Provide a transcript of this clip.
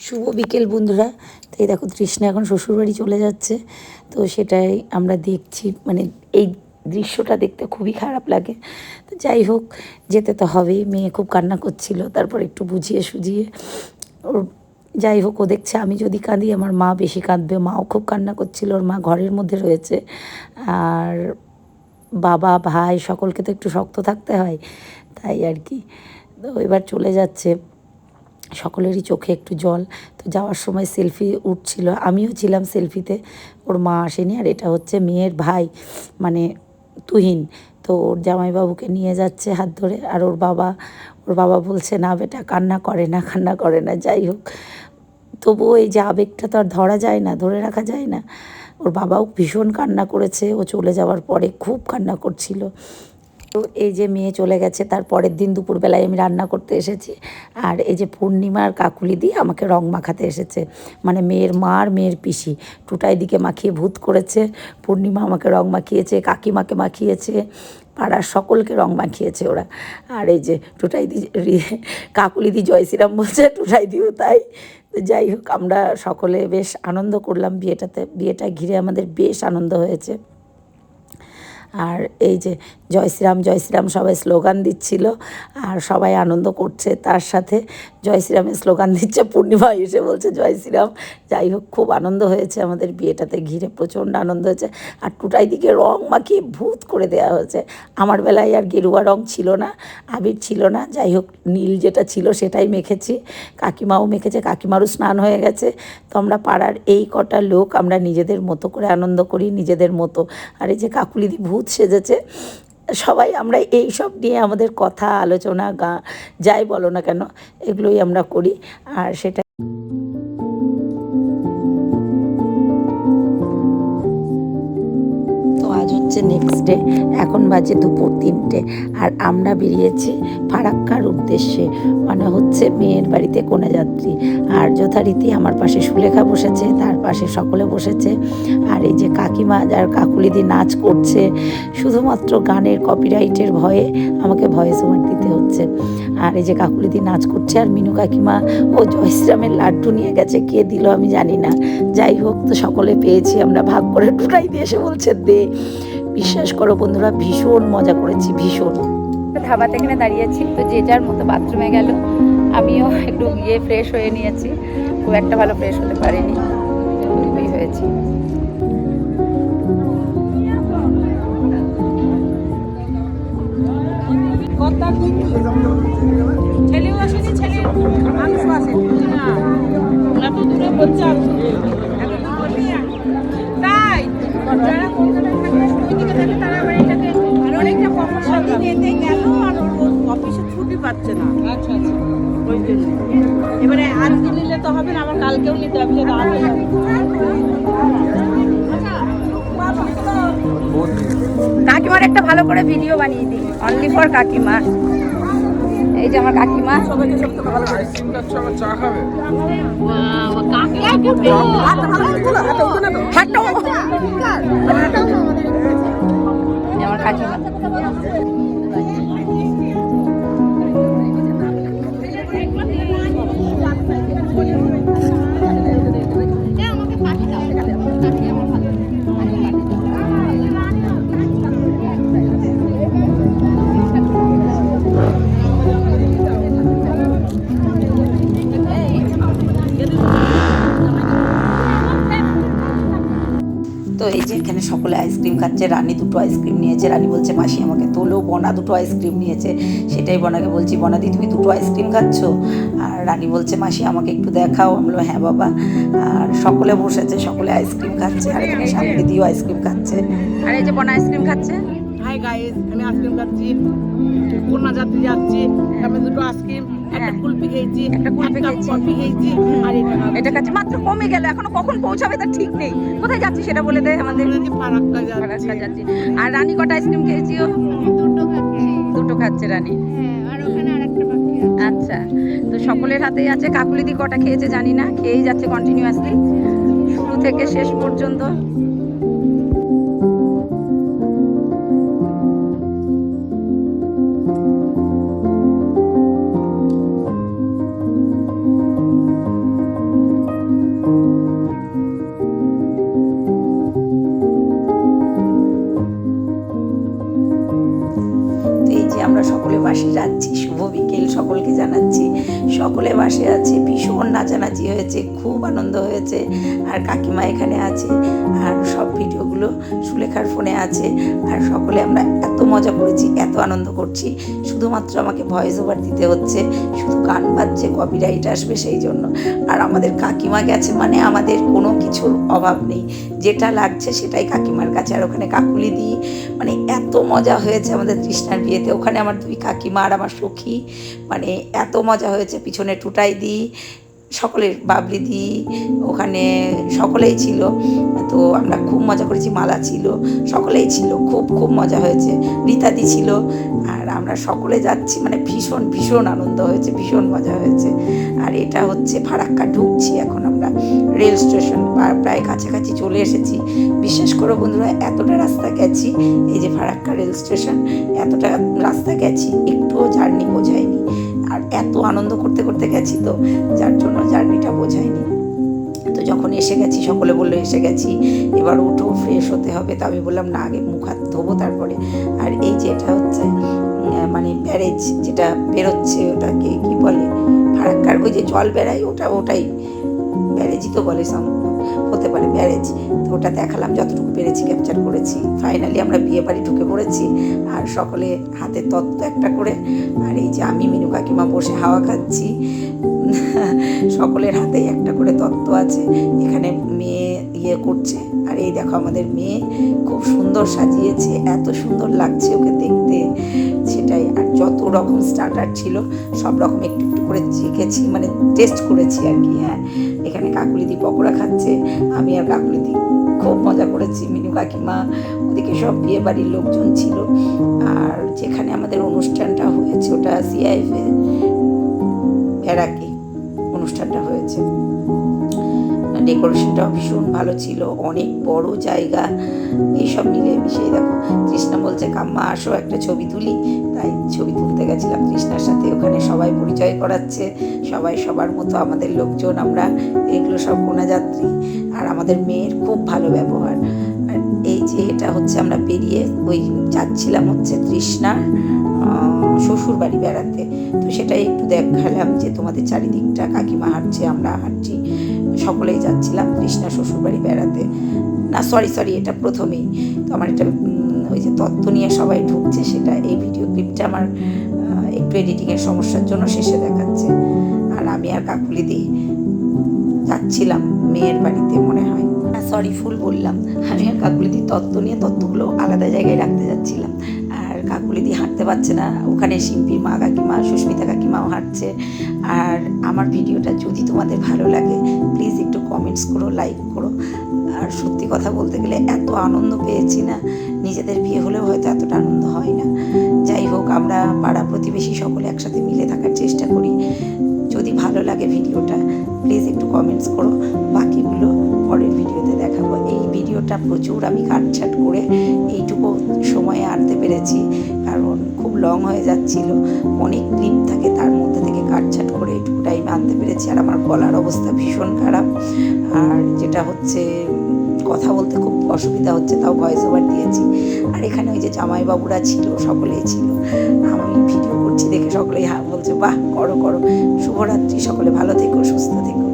শুভ বিকেল বন্ধুরা। তো এই দেখো তৃষ্ণা এখন শ্বশুরবাড়ি চলে যাচ্ছে, তো সেটাই আমরা দেখছি। মানে এই দৃশ্যটা দেখতে খুবই খারাপ লাগে। তো যাই হোক, যেতে তো হবেই। মেয়ে খুব কান্না করছিল, তারপর একটু বুঝিয়ে সুঝিয়ে ওর, যাই হোক, ও দেখছে আমি যদি কাঁদি আমার মা বেশি কাঁদবে। মাও খুব কান্না করছিল, ওর মা ঘরের মধ্যে রয়েছে। আর বাবা ভাই সকলকে তো একটু শক্ত থাকতে হয়, তাই আর কি। তো এবার চলে যাচ্ছে, সকলেরই চোখে একটু জল। তো যাওয়ার সময় সেলফি উঠছিল, আমিও ছিলাম সেলফিতে। ওর মা আসেনি। আর এটা হচ্ছে মেয়ের ভাই, মানে তুহিন। তো ওর জামাইবাবুকে নিয়ে যাচ্ছে হাত ধরে। আর ওর বাবা বলছে না বেটা, কান্না করে না, কান্না করে না। যাই হোক, তবুও এই যে আবেগটা তো আর ধরা যায় না, ধরে রাখা যায় না। ওর বাবাও ভীষণ কান্না করেছে, ও চলে যাওয়ার পরে খুব কান্না করছিল। তো এই যে মেয়ে চলে গেছে, তার পরের দিন দুপুরবেলায় আমি রান্না করতে এসেছি। আর এই যে পূর্ণিমার কাকুলি দিয়ে আমাকে রং মাখাতে এসেছে, মানে মেয়ের মা আর মেয়ের পিসি টুটাই দিকে মাখিয়ে ভূত করেছে। পূর্ণিমা আমাকে রং মাখিয়েছে, কাকিমাকে মাখিয়েছে, পাড়ার সকলকে রং মাখিয়েছে ওরা। আর এই যে টুটাই দি, কাকুলি দি জয় শ্রীরাম বলছে, টুটাই দিও তাই। তো যাই হোক, আমরা সকলে বেশ আনন্দ করলাম বিয়েটা ঘিরে আমাদের বেশ আনন্দ হয়েছে। আর এই যে জয় শ্রীরাম সবাই স্লোগান দিচ্ছিল, আর সবাই আনন্দ করছে। তার সাথে জয় শ্রীরামের স্লোগান দিচ্ছে, পূর্ণিমা এসে বলছে জয় শ্রীরাম। যাই হোক, খুব আনন্দ হয়েছে আমাদের বিয়েটাতে ঘিরে, প্রচণ্ড আনন্দ হয়েছে। আর টুটাই দিকে রং মাখিয়ে ভূত করে দেওয়া হয়েছে। আমার বেলায় আর গেরুয়া রং ছিল না, আবির ছিল না। যাই হোক, নীল যেটা ছিল সেটাই মেখেছি। কাকিমাও মেখেছে, কাকিমারও স্নান হয়ে গেছে। তো আমরা পাড়ার এই কটা লোক আমরা নিজেদের মতো করে আনন্দ করি, নিজেদের মতো। আর এই যে কাকুলিদি ভূত সেজেছে। সবাই আমরা এই সব নিয়ে আমাদের কথা আলোচনা, যাই বলো না কেন, এগুলোই আমরা করি। আর সেটা তো আজ হচ্ছে নেক্সট ডে, এখন বাজে দুপুর 3টে। আর আমরা বেরিয়েছি ফারাক্কার উদ্দেশ্যে, মানে হচ্ছে মেয়ের বাড়িতে কনেযাত্রী। আর যথারীতি আমার পাশে সুলেখা বসেছে, তার পাশে সকলে বসেছে। আর এই যে কাকিমা আর কাকুলিদি নাচ করছে, শুধুমাত্র গানের কপিরাইটের ভয়ে আমাকে ভয়েস ওভার দিতে হচ্ছে। আর এই যে কাকুলিদি নাচ করছে, আর মিনু কাকিমা ও জয়শ্রীরামের লাড্ডু নিয়ে গেছে, কে দিল আমি জানি না। যাই হোক, তো সকলে পেয়েছি আমরা ভাগ করে। টুটাই দিয়ে এসে বলছে দে। বিশ্বাস করো বন্ধুরা, ভীষণ মজা করেছি, ভীষণ। ধাবাতে এখানে দাঁড়িয়েছি, তো যে যার মতো বাথরুমে গেল। আমিও একটু গিয়ে ফ্রেশ হয়ে নিয়েছি, খুব একটা ভালো ফ্রেশ হতে পারিনি, খুবই হয়েছি। ছেলেও আসেনি, ছেলে মানুষ আসেনি, এত দূরে বলছে তাই। যারা কলকাতায় থাকে, ওইদিকে থাকে, তারা আবার এটাকে অনেকটা কমর্শিয়াল এতে গেল। আর অফিসে ছুটি পাচ্ছে না, আচ্ছা আচ্ছা, ওই জন্য। এবারে আজকে নিলে তো হবে না, আবার কালকেও নিতে হবে। কাকিমার একটা ভালো করে ভিডিও বানিয়ে দিই, অনলি ফর কাকিমা। এই যে আমার কাকিমা, আমার কাকিমা। তো এই যে এখানে সকলে আইসক্রিম খাচ্ছে। রানী দুটো আইসক্রিম নিয়েছে, রানী বলছে মাসি আমাকে তোলো। বনা দুটো আইসক্রিম নিয়েছে, সেটাই বনাকে বলছি, বনাদি তুমি দুটো আইসক্রিম খাচ্ছ? আর রানী বলছে মাসি আমাকে একটু দেখাও। আমি বললাম হ্যাঁ বাবা। আর সকলে বসেছে, সকলে আইসক্রিম খাচ্ছে। আর এখানে সামনে দিদিও আইসক্রিম খাচ্ছে। আর এই যে বনা আইসক্রিম খাচ্ছে। হাই গাইস, আমি আইসক্রিম খাচ্ছি, কোনা যাত্রী যাচ্ছি। আমি দুটো আইসক্রিম, একটা কুলপি খেয়েছি, একটা কফি খেয়েছি। আর এটা খাচ্ছি, মাত্র কমে গেল, এখনো কখন পৌঁছাবে তার ঠিক নেই। কোথায় যাচ্ছি সেটা বলে দে আমাদের। ফারাক্কা যাচ্ছি। আর রানী কটা আইসক্রিম খেয়েছি? ও দুটো খাচ্ছে রানী। আচ্ছা, তো সকলের হাতেই আছে। কাকুলিদি কটা খেয়েছে জানি না, খেয়েই যাচ্ছে কন্টিনিউয়াসলি শুরু থেকে শেষ পর্যন্ত। সকলে বাসে আছে, ভীষণ নাচানাচি হয়েছে, খুব আনন্দ হয়েছে। আর কাকিমা এখানে আছে, আর সব ভিডিওগুলো সুলেখার ফোনে আছে। আর সকলে আমরা এত মজা করেছি, এত আনন্দ করছি, শুধুমাত্র আমাকে ভয়েস ওভার দিতে হচ্ছে, শুধু গান বাজছে, কপিরাইট আসবে সেই জন্য। আর আমাদের কাকিমা গেছে মানে আমাদের কোনো কিছুর অভাব নেই, যেটা লাগছে সেটাই কাকিমার কাছে। আর ওখানে কাকুলি দিই, মানে এত মজা হয়েছে আমাদের তৃষ্ণার বিয়েতে। ওখানে আমার 2 কাকিমা আর আমার সখী, মানে এত মজা হয়েছে। পিছনে টুটাই দিই, সকলের বাবলি দিই, ওখানে সকলেই ছিল। তো আমরা খুব মজা করেছি, মালা ছিল, সকলেই ছিল, খুব খুব মজা হয়েছে। রীতাদি ছিল, আর আমরা সকলে যাচ্ছি, মানে ভীষণ ভীষণ আনন্দ হয়েছে, ভীষণ মজা হয়েছে। আর এটা হচ্ছে ফারাক্কা, ঢুকছি এখন আমরা রেল স্টেশন, প্রায় কাছাকাছি চলে এসেছি। বিশ্বাস করো বন্ধুরা, এতটা রাস্তা গেছি, এই যে ফারাক্কা রেল স্টেশন, এতটা রাস্তা গেছি, একটুও জার্নি বোঝায়নি। আর এত আনন্দ করতে করতে গেছি, তো যার জন্য জার্নিটা বোঝায়নি। তো যখন এসে গেছি, সকলে বললো এসে গেছি, এবার উঠো, ফ্রেশ হতে হবে। তো আমি বললাম না, আগে মুখ হাত ধোবো তারপরে। আর এই যে এটা হচ্ছে মানে ব্যারেজ যেটা বেরোচ্ছে, ওটাকে কি বলে, ফারাক্কার ওই যে জল বেড়ায়, ওটাই ব্যারেজই তো বলে, হতে পারে ব্যারেজ। তো ওটা দেখালাম, যতটুকু পেরেছি ক্যাপচার করেছি। ফাইনালি আমরা বিয়ে বাড়ি ঢুকে পড়েছি, আর সকলে হাতে তত্ত্ব একটা করে। আর এই যে আমি মিনু কাকিমা বসে হাওয়া খাচ্ছি, সকলের হাতেই একটা করে তত্ত্ব আছে। এখানে মেয়ে ইয়ে করছে, আর এই দেখো আমাদের মেয়ে খুব সুন্দর সাজিয়েছে, এত সুন্দর লাগছে ওকে দেখতে, সেটাই। আর যত রকম স্টার্টার ছিল সব রকম একটু একটু করে চেখেছি, মানে টেস্ট করেছি আর কি। হ্যাঁ, এখানে কাকুলিদি পকোড়া খাচ্ছে, আমি আর কাকুলিদি খুব মজা করেছি। মিনু কাকিমা, ওদিকে সব বিয়ে বাড়ির লোকজন ছিল। আর যেখানে আমাদের অনুষ্ঠানটা হয়েছে ওটা সিআইএফে ব্যারাকে অনুষ্ঠানটা হয়েছে। ডেকোরেশনটাও ভীষণ ভালো ছিল, অনেক বড় জায়গা। এইসব মিলে মিশিয়ে দেখো, তৃষ্ণা বলছে কাম্মা আসো একটা ছবি তুলি, তাই ছবি তুলতে গেছিলাম তৃষ্ণার সাথে। ওখানে সবাই পরিচয় করাচ্ছে, সবাই সবার মতো আমাদের লোকজন, আমরা এগুলো সব কোনাযাত্রী। আর আমাদের মেয়ের খুব ভালো ব্যবহার। আর এই যে এটা হচ্ছে আমরা পেরিয়ে ওই যাচ্ছিলাম হচ্ছে তৃষ্ণার শ্বশুর বাড়ি বেড়াতে। তো সেটাই একটু দেখালাম যে তোমাদের চারিদিকটা, কাকিমা হাঁটছে, আমরা হাঁটছি, সকলেই যাচ্ছিলাম তৃষ্ণা শ্বশুর বাড়ি বেড়াতে। না সরি, এটা প্রথমেই। তো আমার এটা ওই যে তত্ত্ব নিয়ে সবাই ঢুকছে, সেটা এই ভিডিও ক্লিপটা আমার একটু এডিটিংয়ের সমস্যার জন্য শেষে দেখাচ্ছে। আর আমি আর কাকুলিদি যাচ্ছিলাম মেয়ের বাড়িতে মনে হয়, সরি ফুল বললাম। আমি আর কাকুলিদি তত্ত্ব নিয়ে তত্ত্বগুলো আলাদা জায়গায় রাখতে যাচ্ছিলাম। আর কাকুলিদি হাঁটতে পারছে না, ওখানে শিম্পির মা কাকিমা, সুস্মিতা কাকিমাও হাঁটছে। আর আমার ভিডিওটা যদি তোমাদের ভালো লাগে প্লিজ একটু কমেন্টস করো, লাইক করো। আর সত্যি কথা বলতে গেলে এত আনন্দ পেয়েছি না, নিজেদের বিয়ে হলেও হয়তো এতটা আনন্দ হয় না। যাই হোক, আমরা পাড়া প্রতিবেশী সকলে একসাথে মিলে থাকার চেষ্টা করি। যদি ভালো লাগে ভিডিওটা প্লিজ একটু কমেন্টস করো, বাকিগুলো পরের ভিডিওতে দেখাবো। এই ভিডিওটা প্রচুর আমি কাটছাট করে এইটুকু সময়ে আনতে পেরেছি, কারণ খুব লং হয়ে যাচ্ছিল, অনেক ক্লিপ থাকে, তার মধ্যে থেকে কাটছাট করে এইটুকু টাইমে আনতে পেরেছি। আর আমার গলার অবস্থা ভীষণ খারাপ, আর যেটা হচ্ছে কথা বলতে খুব অসুবিধা হচ্ছে, তাও ভয়েস ওভার দিয়েছি। আর এখানে ওই যে জামাইবাবুরা ছিল, সকলেই ছিল। আমি ভিডিও করছি দেখে সকলেই বলছে বাহ করো করো। শুভরাত্রি, সকলে ভালো থেকো, সুস্থ থেকো।